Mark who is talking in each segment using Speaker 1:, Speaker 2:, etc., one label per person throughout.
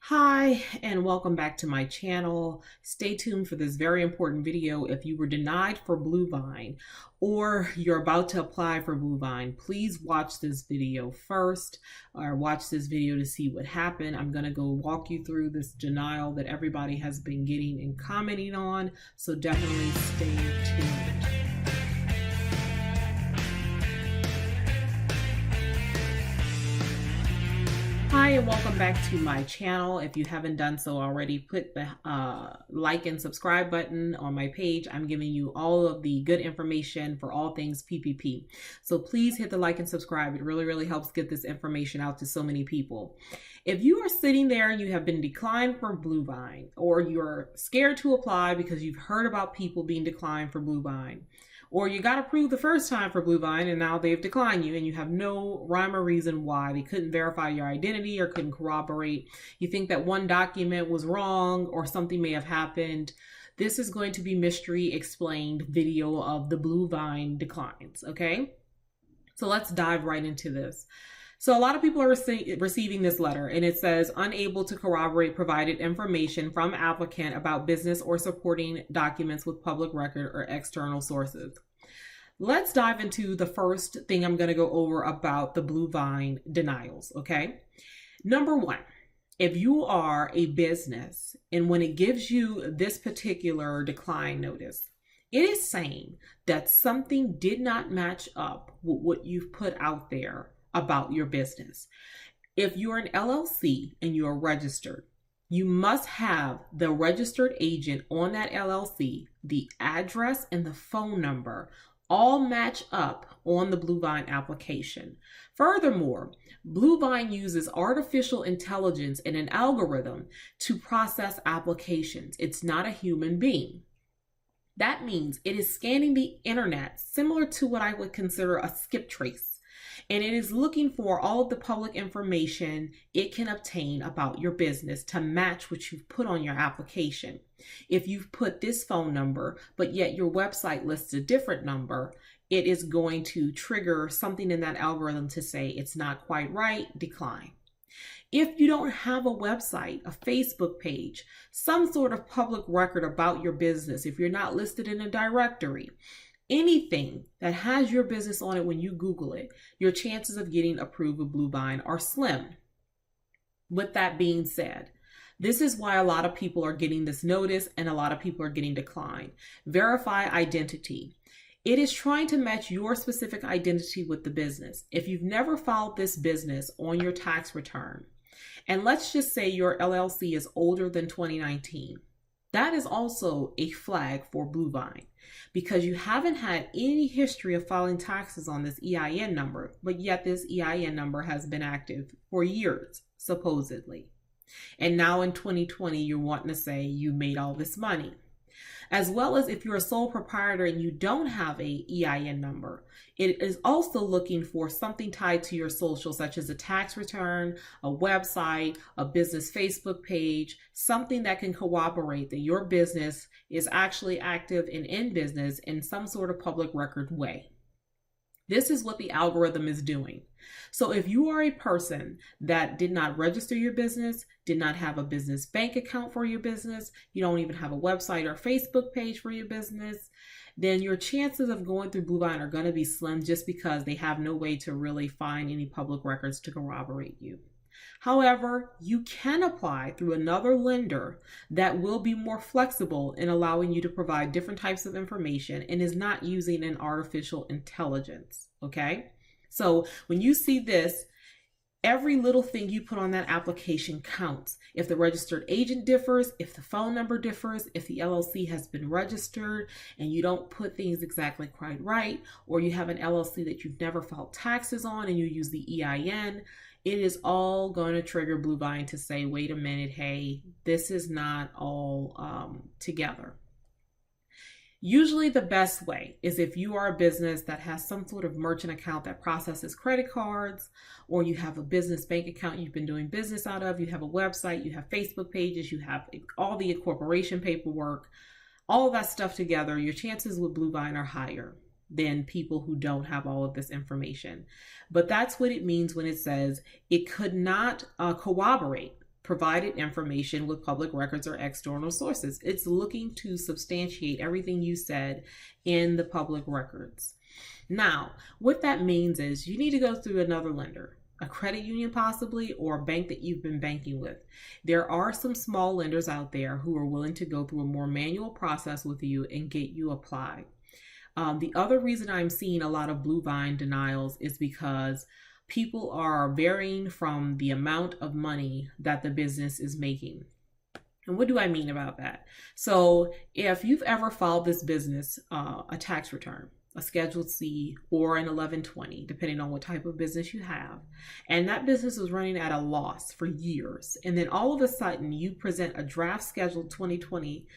Speaker 1: Hi, and welcome back to my channel. Stay tuned for this very important video. If you were denied for BlueVine or you're about to apply for BlueVine, please watch this video first or watch this video to see what happened. I'm going to go walk you through this denial that everybody has been getting and commenting on, so definitely stay tuned. Hi, and welcome back to my channel. If you haven't done so already, put the like and subscribe button on my page. I'm giving you all of the good information for all things PPP. So please hit the like and subscribe. It really helps get this information out to so many people. If you are sitting there and you have been declined for BlueVine, or you're scared to apply because you've heard about people being declined for BlueVine, or you got approved the first time for BlueVine and now they've declined you and you have no rhyme or reason why. They couldn't verify your identity or couldn't corroborate. You think that one document was wrong or something may have happened. This is going to be mystery explained video of the BlueVine declines, okay? So let's dive right into this. So a lot of people are receiving this letter, and it says unable to corroborate provided information from applicant about business or supporting documents with public record or external sources. Let's dive into the first thing I'm going to go over about the BlueVine denials, okay? Number one, if you are a business and when it gives you this particular decline notice, it is saying that something did not match up with what you've put out there about your business. If you're an LLC and you are registered, you must have the registered agent on that LLC, the address and the phone number all match up on the BlueVine application. Furthermore, BlueVine uses artificial intelligence and an algorithm to process applications. It's not a human being. That means it is scanning the internet similar to what I would consider a skip trace. And it is looking for all of the public information it can obtain about your business to match what you've put on your application. If you've put this phone number, but yet your website lists a different number, it is going to trigger something in that algorithm to say it's not quite right, decline. If you don't have a website, a Facebook page, some sort of public record about your business, if you're not listed in a directory, anything that has your business on it when you Google it, your chances of getting approved with BlueVine are slim. With that being said, this is why a lot of people are getting this notice and a lot of people are getting declined. Verify identity. It is trying to match your specific identity with the business. If you've never filed this business on your tax return, and let's just say your LLC is older than 2019, that is also a flag for BlueVine because you haven't had any history of filing taxes on this EIN number, but yet this EIN number has been active for years, supposedly. And now in 2020, you're wanting to say you made all this money. As well as if you're a sole proprietor and you don't have a EIN number, it is also looking for something tied to your social, such as a tax return, a website, a business Facebook page, something that can corroborate that your business is actually active and in business in some sort of public record way. This is what the algorithm is doing. So if you are a person that did not register your business, did not have a business bank account for your business, you don't even have a website or Facebook page for your business, then your chances of going through BlueVine are going to be slim just because they have no way to really find any public records to corroborate you. However, you can apply through another lender that will be more flexible in allowing you to provide different types of information and is not using an artificial intelligence, okay? So when you see this, every little thing you put on that application counts. If the registered agent differs, if the phone number differs, if the LLC has been registered and you don't put things exactly quite right, or you have an LLC that you've never filed taxes on and you use the EIN, it is all going to trigger BlueVine to say, wait a minute, hey, this is not all together. Usually the best way is if you are a business that has some sort of merchant account that processes credit cards, or you have a business bank account you've been doing business out of, you have a website, you have Facebook pages, you have all the incorporation paperwork, all of that stuff together, your chances with BlueVine are higher than people who don't have all of this information. But that's what it means when it says it could not corroborate provided information with public records or external sources. It's looking to substantiate everything you said in the public records. Now, what that means is you need to go through another lender, a credit union possibly, or a bank that you've been banking with. There are some small lenders out there who are willing to go through a more manual process with you and get you applied. The other reason I'm seeing a lot of BlueVine denials is because people are varying from the amount of money that the business is making. And what do I mean about that? So if you've ever filed this business, a tax return, a Schedule C or an 1120, depending on what type of business you have, and that business was running at a loss for years, and then all of a sudden you present a draft Schedule 2020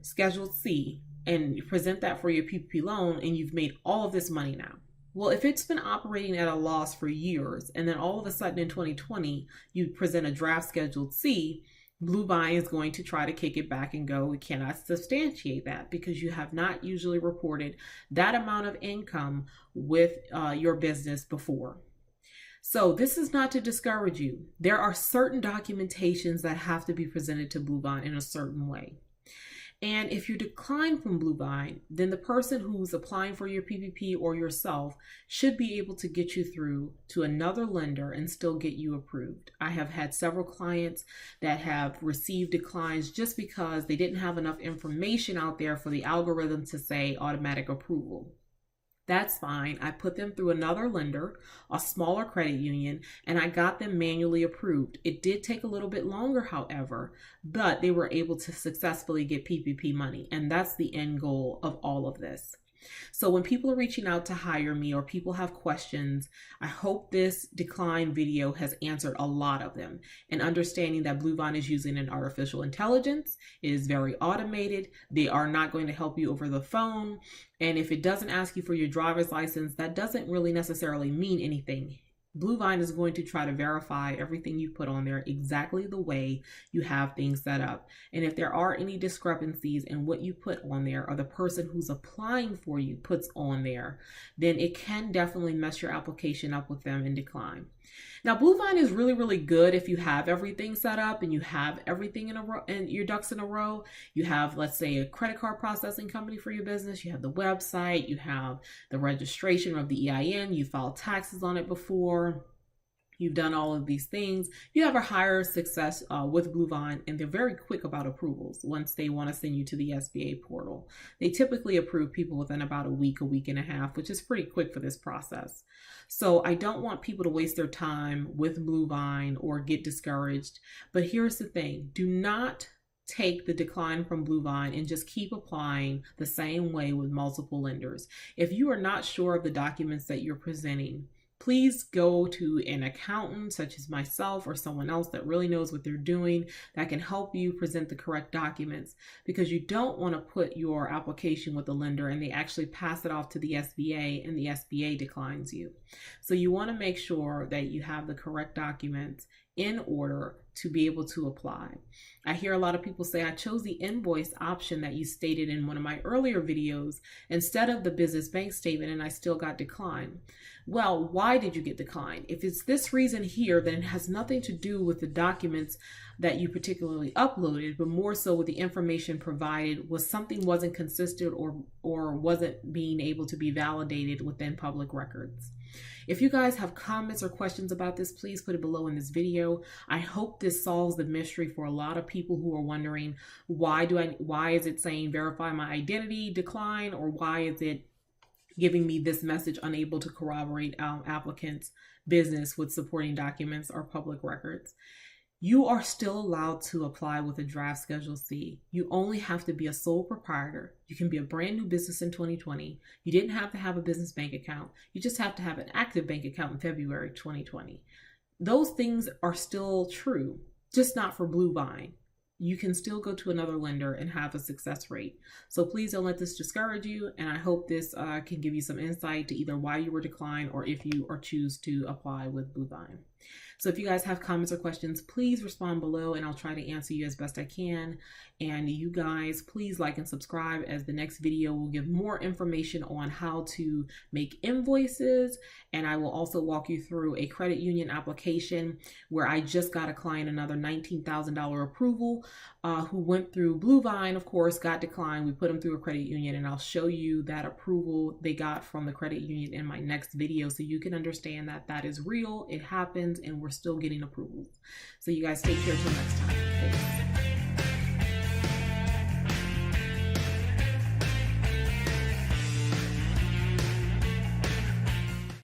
Speaker 1: Schedule C and you present that for your PPP loan, and you've made all of this money now. Well, if it's been operating at a loss for years, and then all of a sudden in 2020 you present a draft Schedule C, BlueVine is going to try to kick it back and go, we cannot substantiate that because you have not usually reported that amount of income with your business before. So this is not to discourage you. There are certain documentations that have to be presented to BlueVine in a certain way. And if you decline from BlueVine, then the person who's applying for your PPP or yourself should be able to get you through to another lender and still get you approved. I have had several clients that have received declines just because they didn't have enough information out there for the algorithm to say automatic approval. That's fine. I put them through another lender, a smaller credit union, and I got them manually approved. It did take a little bit longer, however, but they were able to successfully get PPP money. And that's the end goal of all of this. So when people are reaching out to hire me or people have questions, I hope this decline video has answered a lot of them. And understanding that BlueVine is using an artificial intelligence, it is very automated. They are not going to help you over the phone. And if it doesn't ask you for your driver's license, that doesn't really necessarily mean anything. BlueVine is going to try to verify everything you put on there exactly the way you have things set up. And if there are any discrepancies in what you put on there or the person who's applying for you puts on there, then it can definitely mess your application up with them and decline. Now, BlueVine is really, really good if you have everything set up and you have everything in a row and your ducks in a row. You have, let's say, a credit card processing company for your business. You have the website, you have the registration of the EIN, you filed taxes on it before. You've done all of these things. You have a higher success with BlueVine, and they're very quick about approvals once they want to send you to the SBA portal. They typically approve people within about a week and a half, which is pretty quick for this process. So I don't want people to waste their time with BlueVine or get discouraged. But here's the thing. Do not take the decline from BlueVine and just keep applying the same way with multiple lenders. If you are not sure of the documents that you're presenting, please go to an accountant such as myself or someone else that really knows what they're doing that can help you present the correct documents, because you don't want to put your application with the lender and they actually pass it off to the SBA and the SBA declines you. So you want to make sure that you have the correct documents in order to be able to apply. I hear a lot of people say, I chose the invoice option that you stated in one of my earlier videos instead of the business bank statement and I still got declined. Well, why did you get declined? If it's this reason here, then it has nothing to do with the documents that you particularly uploaded, but more so with the information provided was something wasn't consistent or wasn't being able to be validated within public records. If you guys have comments or questions about this, please put it below in this video. I hope this solves the mystery for a lot of people who are wondering, why is it saying verify my identity, decline, or why is it giving me this message unable to corroborate applicant's business with supporting documents or public records? You are still allowed to apply with a draft Schedule C. You only have to be a sole proprietor. You can be a brand new business in 2020. You didn't have to have a business bank account. You just have to have an active bank account in February 2020. Those things are still true, just not for BlueVine. You can still go to another lender and have a success rate. So please don't let this discourage you. And I hope this can give you some insight to either why you were declined or if you choose to apply with BlueVine. So if you guys have comments or questions, please respond below and I'll try to answer you as best I can. And you guys, please like and subscribe, as the next video will give more information on how to make invoices. And I will also walk you through a credit union application where I just got a client another $19,000 approval who went through BlueVine, of course, got declined. We put them through a credit union, and I'll show you that approval they got from the credit union in my next video so you can understand that that is real, it happens, and we're still getting approvals. So you guys take care till next time. Thanks.